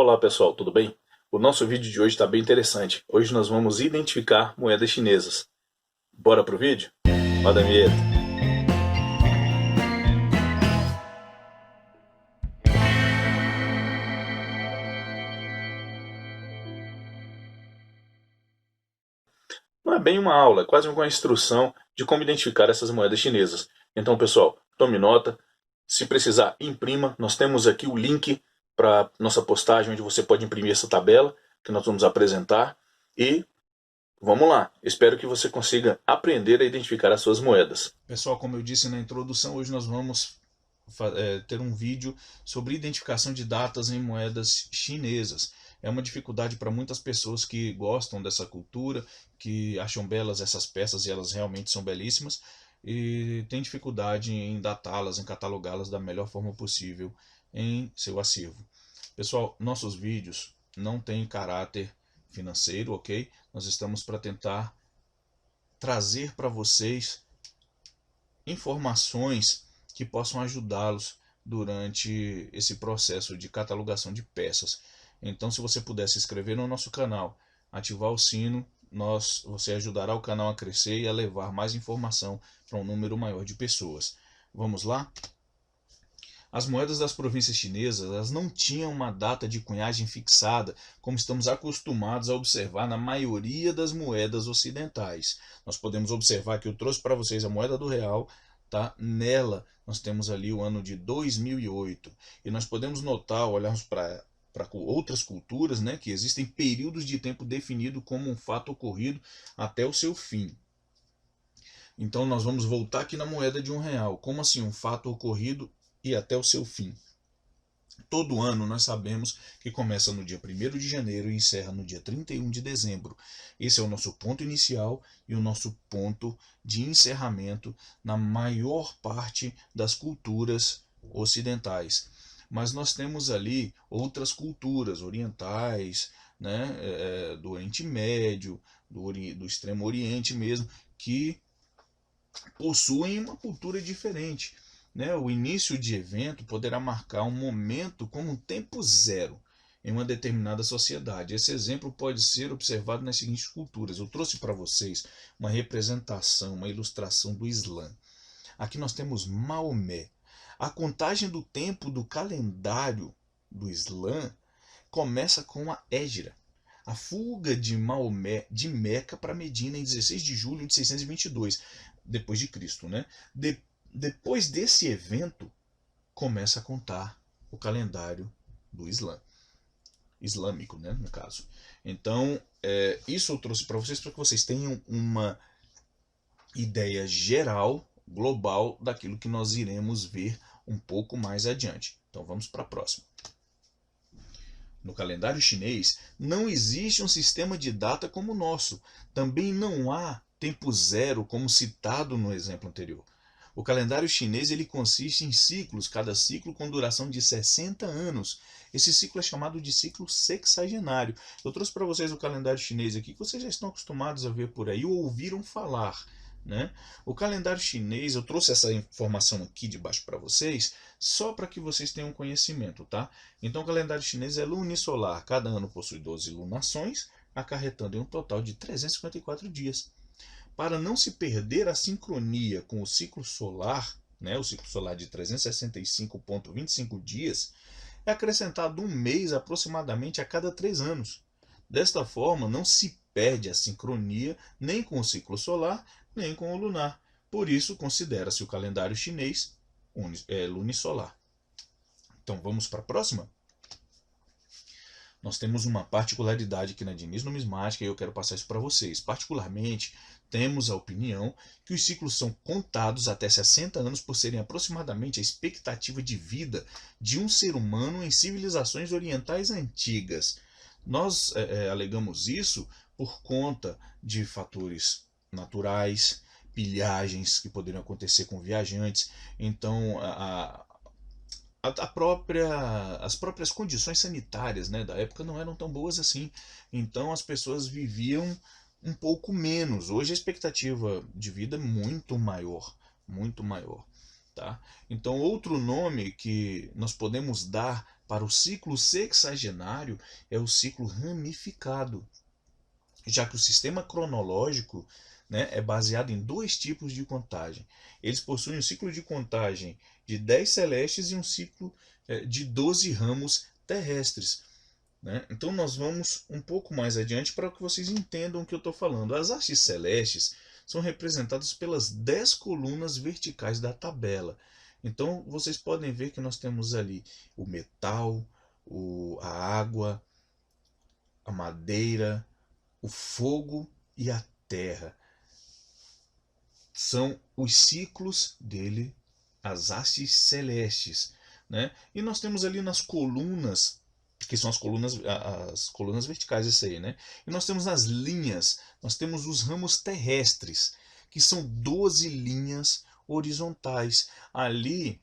Olá pessoal, tudo bem? O nosso vídeo de hoje está bem interessante. Hoje nós vamos identificar moedas chinesas. Bora pro vídeo? Roda a vinheta. Não é bem uma aula, é quase uma instrução de como identificar essas moedas chinesas. Então pessoal, tome nota. Se precisar, imprima. Nós temos aqui o link para nossa postagem onde você pode imprimir essa tabela que nós vamos apresentar. E vamos lá, espero que você consiga aprender a identificar as suas moedas. Pessoal, como eu disse na introdução, hoje nós vamos ter um vídeo sobre identificação de datas em moedas chinesas. É uma dificuldade para muitas pessoas que gostam dessa cultura, que acham belas essas peças e elas realmente são belíssimas, e tem dificuldade em datá-las, em catalogá-las da melhor forma possível em seu acervo. Pessoal, nossos vídeos não têm caráter financeiro, ok? Nós estamos para tentar trazer para vocês informações que possam ajudá-los durante esse processo de catalogação de peças. Então, se você puder se inscrever no nosso canal, ativar o sino, você ajudará o canal a crescer e a levar mais informação para um número maior de pessoas. Vamos lá? As moedas das províncias chinesas elas não tinham uma data de cunhagem fixada, como estamos acostumados a observar na maioria das moedas ocidentais. Nós podemos observar que eu trouxe para vocês a moeda do real, tá? Nela nós temos ali o ano de 2008 e nós podemos notar, olharmos para outras culturas, né, que existem períodos de tempo definido como um fato ocorrido até o seu fim. Então nós vamos voltar aqui na moeda de R$1. Como assim um fato ocorrido e até o seu fim? Todo ano nós sabemos que começa no dia 1º de janeiro e encerra no dia 31 de dezembro. Esse é o nosso ponto inicial e o nosso ponto de encerramento na maior parte das culturas ocidentais. Mas nós temos ali outras culturas orientais, né, do Oriente Médio, do Extremo Oriente mesmo, que possuem uma cultura diferente. Né? O início de evento poderá marcar um momento como um tempo zero em uma determinada sociedade. Esse exemplo pode ser observado nas seguintes culturas. Eu trouxe para vocês uma representação, uma ilustração do Islã. Aqui nós temos Maomé. A contagem do tempo do calendário do Islã começa com a Hégira. A fuga de Maomé de Meca para Medina em 16 de julho de 622 depois de Cristo, né? Depois desse evento começa a contar o calendário do Islã, islâmico, né, no caso. Então, isso eu trouxe para que vocês tenham uma ideia geral, global, daquilo que nós iremos ver um pouco mais adiante. Então, vamos para a próxima. No calendário chinês, não existe um sistema de data como o nosso. Também não há tempo zero, como citado no exemplo anterior. O calendário chinês ele consiste em ciclos, cada ciclo com duração de 60 anos. Esse ciclo é chamado de ciclo sexagenário. Eu trouxe para vocês o calendário chinês aqui, que vocês já estão acostumados a ver por aí ou ouviram falar. Né? O calendário chinês, eu trouxe essa informação aqui de baixo para vocês, só para que vocês tenham conhecimento. Tá? Então o calendário chinês é lunisolar, cada ano possui 12 lunações, acarretando em um total de 354 dias. Para não se perder a sincronia com o ciclo solar, né, o ciclo solar de 365,25 dias, é acrescentado um mês aproximadamente a cada 3 anos. Desta forma, não se perde a sincronia nem com o ciclo solar, nem com o lunar. Por isso, considera-se o calendário chinês lunisolar. Então, vamos para a próxima? Nós temos uma particularidade aqui na Diniz Numismática e eu quero passar isso para vocês. Particularmente, temos a opinião que os ciclos são contados até 60 anos por serem aproximadamente a expectativa de vida de um ser humano em civilizações orientais antigas. Nós alegamos isso por conta de fatores naturais, pilhagens que poderiam acontecer com viajantes. Então, as próprias condições sanitárias, né, da época não eram tão boas assim. Então as pessoas viviam um pouco menos. Hoje a expectativa de vida é muito maior, muito maior. Tá? Então outro nome que nós podemos dar para o ciclo sexagenário é o ciclo ramificado, já que o sistema cronológico, né, é baseado em dois tipos de contagem. Eles possuem um ciclo de contagem de 10 celestes e um ciclo de 12 ramos terrestres. Né? Então nós vamos um pouco mais adiante para que vocês entendam o que eu estou falando. As hastes celestes são representadas pelas 10 colunas verticais da tabela. Então vocês podem ver que nós temos ali o metal, a água, a madeira, o fogo e a terra. São os ciclos dele, as hastes celestes. Né? E nós temos ali nas colunas, que são as colunas verticais, isso aí, né? E nós temos nas linhas, nós temos os ramos terrestres, que são 12 linhas horizontais. Ali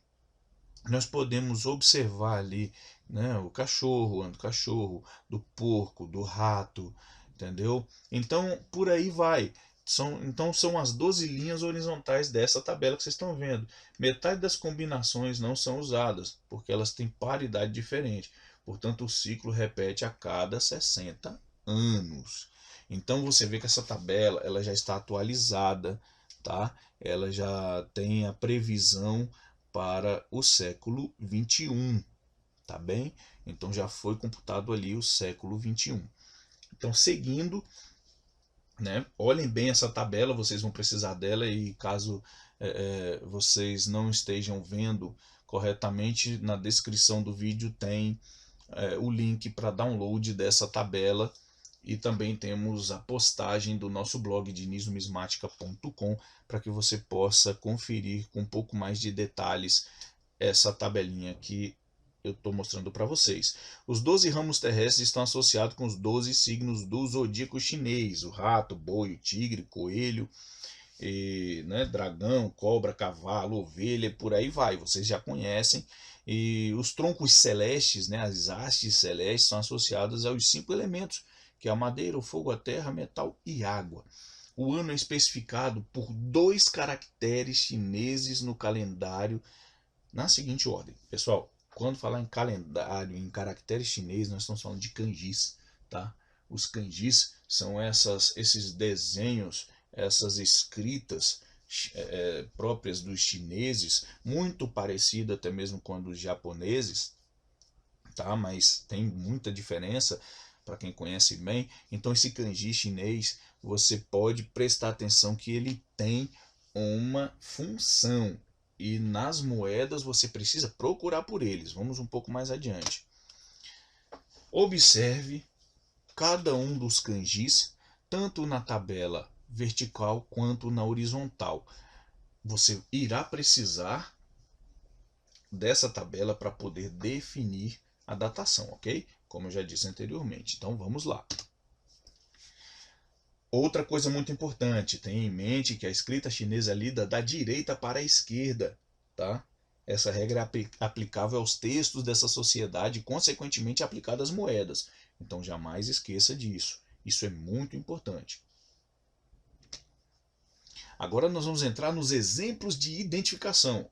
nós podemos observar ali, né, o cachorro, do cachorro, do porco, do rato, entendeu? Então, por aí vai. Então são as 12 linhas horizontais dessa tabela que vocês estão vendo. Metade das combinações não são usadas, porque elas têm paridade diferente. Portanto, o ciclo repete a cada 60 anos. Então você vê que essa tabela ela já está atualizada, tá? Ela já tem a previsão para o século 21, tá bem? Então já foi computado ali o século 21. Então, seguindo, né? Olhem bem essa tabela, vocês vão precisar dela e caso vocês não estejam vendo corretamente, na descrição do vídeo tem o link para download dessa tabela e também temos a postagem do nosso blog dinisnumismática.com para que você possa conferir com um pouco mais de detalhes essa tabelinha que eu estou mostrando para vocês. Os 12 ramos terrestres estão associados com os 12 signos do zodíaco chinês: o rato, boi, o tigre, coelho, né, dragão, cobra, cavalo, ovelha, por aí vai, vocês já conhecem. E os troncos celestes, né, as hastes celestes, são associadas aos 5 elementos, que é a madeira, o fogo, a terra, metal e água. O ano é especificado por 2 caracteres chineses no calendário, na seguinte ordem. Pessoal, quando falar em calendário, em caracteres chineses, nós estamos falando de kanjis, tá? Os kanjis são esses desenhos, essas escritas próprias dos chineses, muito parecido até mesmo com a dos japoneses, tá? Mas tem muita diferença para quem conhece bem. Então esse kanji chinês, você pode prestar atenção que ele tem uma função. E nas moedas você precisa procurar por eles. Vamos um pouco mais adiante. Observe cada um dos kanjis, tanto na tabela vertical quanto na horizontal. Você irá precisar dessa tabela para poder definir a datação, ok? Como eu já disse anteriormente. Então vamos lá. Outra coisa muito importante, tenha em mente que a escrita chinesa é lida da direita para a esquerda, tá? Essa regra é aplicável aos textos dessa sociedade e, consequentemente, aplicada às moedas. Então, jamais esqueça disso. Isso é muito importante. Agora nós vamos entrar nos exemplos de identificação.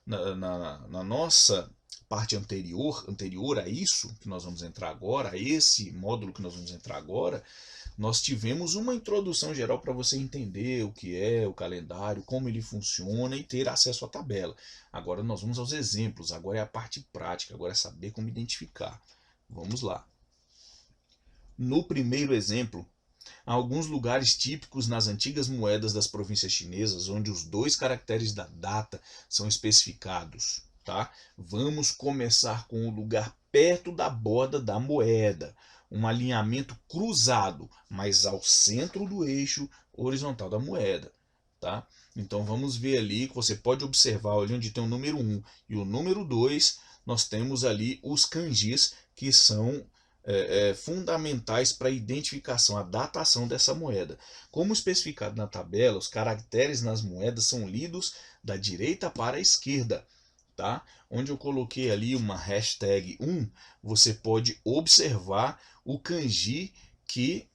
Na nossa parte anterior a isso que nós vamos entrar agora, a esse módulo que nós vamos entrar agora, nós tivemos uma introdução geral para você entender o que é o calendário, como ele funciona e ter acesso à tabela. Agora nós vamos aos exemplos, agora é a parte prática, agora é saber como identificar. Vamos lá. No primeiro exemplo, há alguns lugares típicos nas antigas moedas das províncias chinesas onde os 2 caracteres da data são especificados. Tá? Vamos começar com o lugar perto da borda da moeda, um alinhamento cruzado, mas ao centro do eixo horizontal da moeda. Tá? Então vamos ver ali que você pode observar ali onde tem o número 1 e o número 2, nós temos ali os kanjis que são fundamentais para a identificação, a datação dessa moeda. Como especificado na tabela, os caracteres nas moedas são lidos da direita para a esquerda. Tá? Onde eu coloquei ali uma hashtag 1, você pode observar o kanji que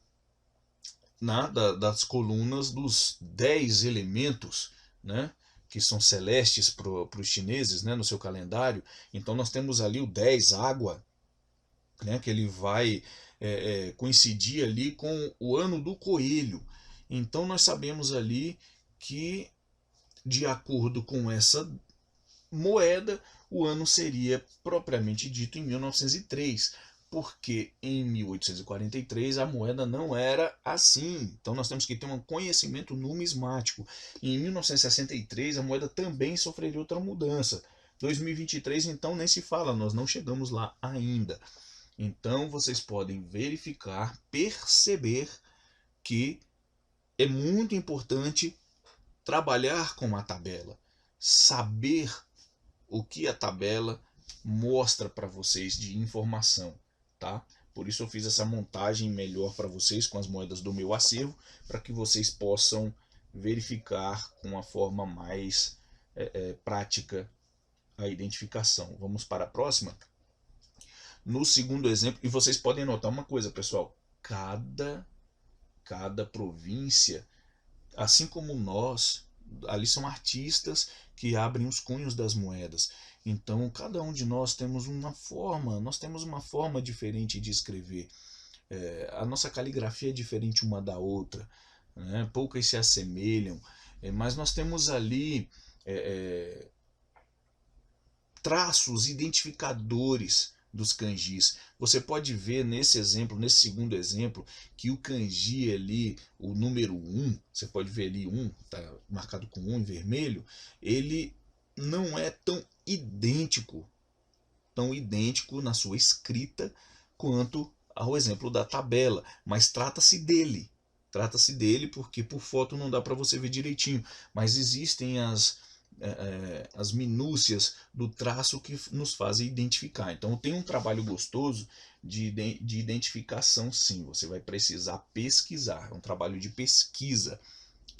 das colunas dos 10 elementos, né, que são celestes para os chineses, né, no seu calendário. Então nós temos ali o 10, água, né, que ele vai coincidir ali com o ano do coelho. Então nós sabemos ali que, de acordo com essa moeda, o ano seria propriamente dito em 1903, porque em 1843 a moeda não era assim. Então nós temos que ter um conhecimento numismático. E em 1963 a moeda também sofreria outra mudança. 2023 então nem se fala, nós não chegamos lá ainda. Então vocês podem verificar, perceber que é muito importante trabalhar com a tabela, saber o que a tabela mostra para vocês de informação, tá? Por isso eu fiz essa montagem melhor para vocês com as moedas do meu acervo, para que vocês possam verificar com uma forma mais prática a identificação. Vamos para a próxima? No segundo exemplo, e vocês podem notar uma coisa, pessoal, cada província, assim como nós, ali são artistas que abrem os cunhos das moedas. Então, cada um de nós temos uma forma diferente de escrever. A nossa caligrafia é diferente uma da outra, né? Poucas se assemelham, mas nós temos ali traços identificadores dos kanjis. Você pode ver nesse exemplo, nesse segundo exemplo, que o kanji ali, o número 1, você pode ver ali 1, está marcado com 1 em vermelho, ele não é tão idêntico na sua escrita quanto ao exemplo da tabela, mas trata-se dele. Trata-se dele porque por foto não dá para você ver direitinho, mas existem as minúcias do traço que nos fazem identificar. Então tem um trabalho gostoso de identificação, sim. Você vai precisar pesquisar, é um trabalho de pesquisa,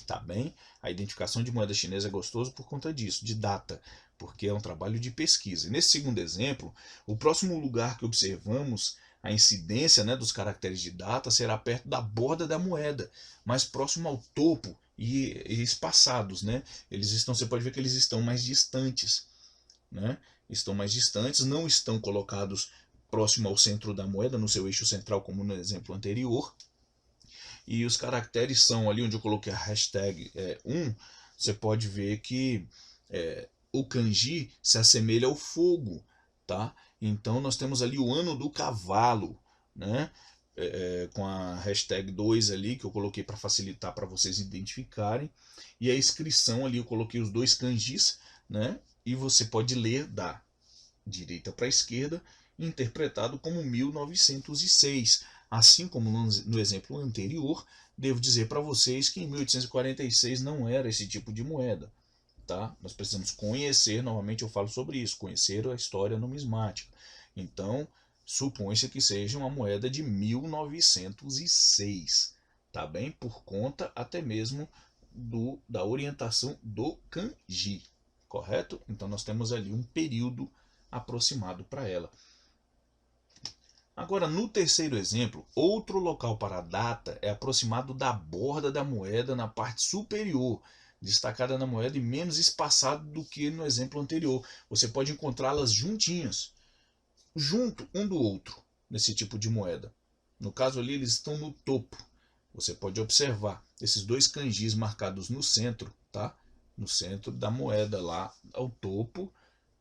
tá bem? A identificação de moeda chinesa é gostoso por conta disso, de data, porque é um trabalho de pesquisa. E nesse segundo exemplo, o próximo lugar que observamos a incidência, né, dos caracteres de data será perto da borda da moeda, mais próximo ao topo e espaçados, né? Você pode ver que eles estão mais distantes, né? Estão mais distantes, não estão colocados próximo ao centro da moeda, no seu eixo central, como no exemplo anterior. E os caracteres são ali onde eu coloquei a hashtag 1, você pode ver que o kanji se assemelha ao fogo, tá? Então nós temos ali o ano do cavalo, né? Com a hashtag 2 ali, que eu coloquei para facilitar para vocês identificarem. E a inscrição ali, eu coloquei os dois kanjis, né? E você pode ler da direita para a esquerda, interpretado como 1906. Assim como no exemplo anterior, devo dizer para vocês que em 1846 não era esse tipo de moeda. Tá? Nós precisamos conhecer, novamente eu falo sobre isso, conhecer a história numismática. Então, supõe-se que seja uma moeda de 1906, tá bem? Por conta até mesmo da orientação do kanji, correto? Então nós temos ali um período aproximado para ela. Agora, no terceiro exemplo, outro local para a data é aproximado da borda da moeda na parte superior, destacada na moeda e menos espaçado do que no exemplo anterior. Você pode encontrá-las juntinhas, junto um do outro, nesse tipo de moeda. No caso ali, eles estão no topo. Você pode observar esses dois kanjis marcados no centro, tá? No centro da moeda, lá ao topo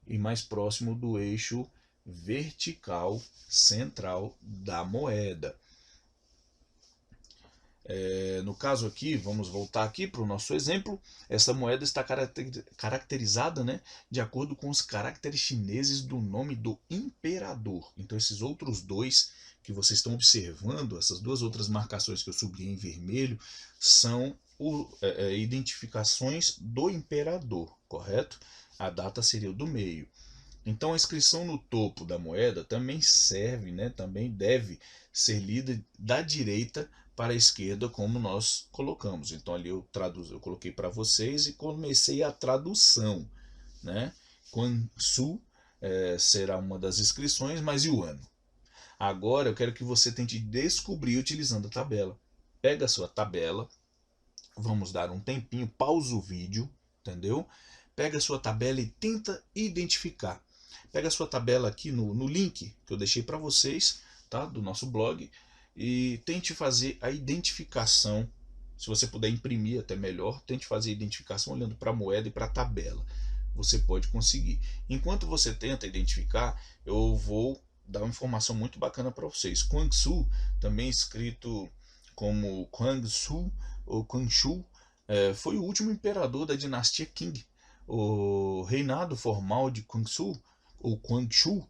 e mais próximo do eixo vertical central da moeda. No caso aqui, vamos voltar aqui para o nosso exemplo, essa moeda está caracterizada, né, de acordo com os caracteres chineses do nome do imperador. Então esses outros dois que vocês estão observando, essas duas outras marcações que eu sublinhei em vermelho, são identificações do imperador, correto? A data seria o do meio. Então a inscrição no topo da moeda também serve, né, também deve ser lida da direita para a esquerda, como nós colocamos. Então ali eu coloquei para vocês e comecei a tradução, né? Quansu será uma das inscrições, mas e o ano? Agora eu quero que você tente descobrir utilizando a tabela. Pega a sua tabela, vamos dar um tempinho, pausa o vídeo, entendeu? Pega a sua tabela e tenta identificar. Pega a sua tabela aqui no link que eu deixei para vocês, tá? Do nosso blog, e tente fazer a identificação. Se você puder imprimir até melhor, tente fazer a identificação olhando para a moeda e para a tabela. Você pode conseguir. Enquanto você tenta identificar, eu vou dar uma informação muito bacana para vocês. Quangsu, também escrito como Quangsu ou Quangshu, foi o último imperador da dinastia Qing. O reinado formal de Quangsu ou Quangshu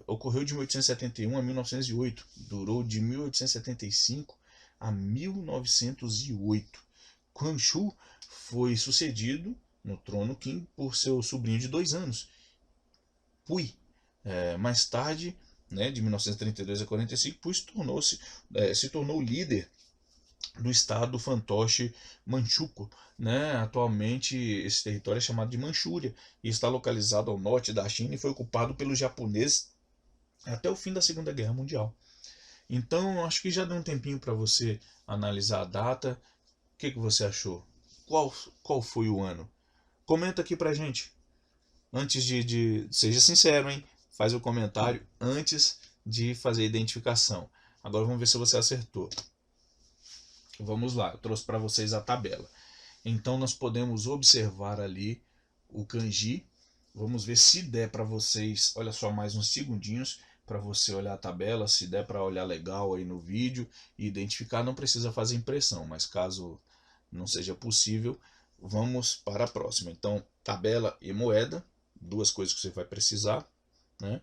ocorreu de 1871 a 1908, durou de 1875 a 1908. Quangshu foi sucedido no trono Qing por seu sobrinho de 2 anos, Pui. Mais tarde, né, de 1932 a 45, Pui se tornou líder do estado fantoche Manchukuo, né? Atualmente esse território é chamado de Manchúria e está localizado ao norte da China e foi ocupado pelos japoneses até o fim da Segunda Guerra Mundial. Então acho que já deu um tempinho para você analisar a data. O que você achou? Qual foi o ano? Comenta aqui pra gente. Antes seja sincero, hein? Faz o comentário antes de fazer a identificação. Agora vamos ver se você acertou. Vamos lá, eu trouxe para vocês a tabela. Então nós podemos observar ali o kanji. Vamos ver se der para vocês, olha só, mais uns segundinhos para você olhar a tabela, se der para olhar legal aí no vídeo e identificar. Não precisa fazer impressão, mas caso não seja possível, vamos para a próxima. Então, tabela e moeda, duas coisas que você vai precisar, né?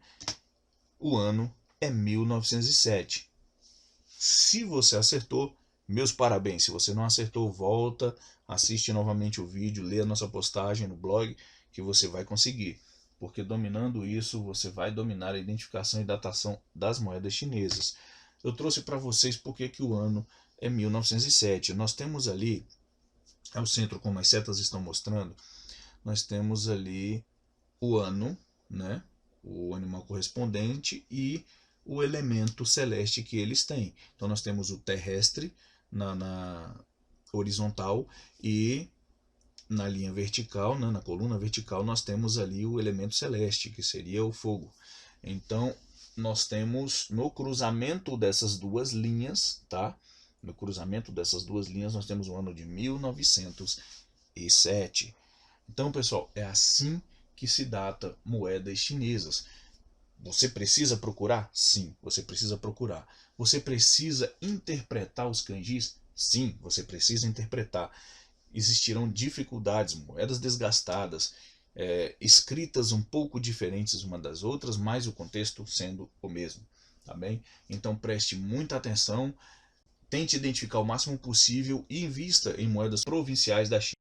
O ano é 1907. Se você acertou, meus parabéns. Se você não acertou, volta, assiste novamente o vídeo, lê a nossa postagem no blog, que você vai conseguir. Porque dominando isso, você vai dominar a identificação e datação das moedas chinesas. Eu trouxe para vocês porque que o ano é 1907. Nós temos ali, ao centro, como as setas estão mostrando, nós temos ali o ano, né? O animal correspondente e o elemento celeste que eles têm. Então nós temos o terrestre na horizontal e na linha vertical, né, na coluna vertical, nós temos ali o elemento celeste, que seria o fogo. Então nós temos no cruzamento dessas duas linhas, tá? No cruzamento dessas duas linhas nós temos o ano de 1907. Então, pessoal, é assim que se data moedas chinesas. Você precisa procurar? Sim, você precisa procurar. Você precisa interpretar os kanjis? Sim, você precisa interpretar. Existirão dificuldades, moedas desgastadas, escritas um pouco diferentes uma das outras, mas o contexto sendo o mesmo, tá bem? Então preste muita atenção, tente identificar o máximo possível e invista em moedas provinciais da China.